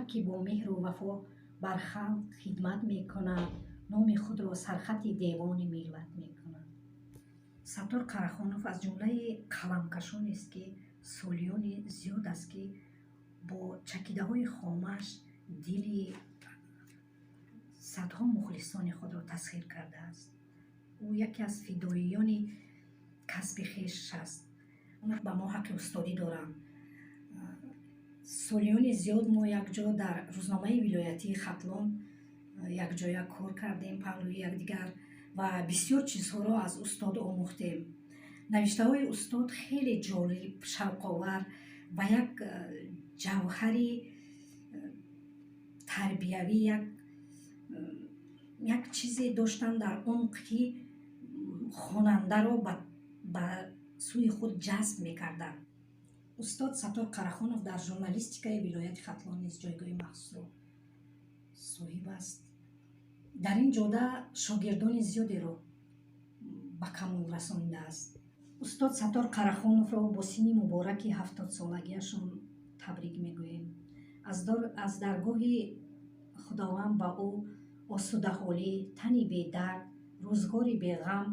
ки бо меҳру вафо бар халқ хидмат мекунад, номи худро сархати девони миллат мекунад. Саттор Қарахонов аз ҷумлаи қаламкашонест ки солиёни зиёд аст ки бо чакидаҳои хомаш дили садҳо мухлисони худро тасхир кардааст. ӯ яке аз фидоиёни касби хеш аст. ба мо ҳаққи устодӣ дорам. солиёни зиёд мо якҷо дар рӯзномаи вилоятии Хатлон якҷоя кор кардем паҳлӯи якдигар ва бисёр чизҳоро аз устод омӯхтем. навиштаҳои устод хеле ҷолиб, шавқовар ва як ҷавҳари тарбиявӣ, як чизе доштанд дар умқ, ки хонандаро ба сӯи худ ҷазб мекарданд. устод Саттор Қарахонов дар журналистикаи вилояти Хатлон низ ҷойгоҳи махсусро соҳиб аст. дар ин ҷода шогирдони зиёдеро ба камол расонидааст. устод Саттор Қарахоновро бо синни мубораки 70-солагиашон табрик мегӯем. аз даргоҳи худованд ба ӯ осудаҳолӣ, тани бедард, рӯзгори беғам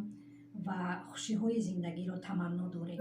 ва хушиҳои зиндагиро таманно дорем.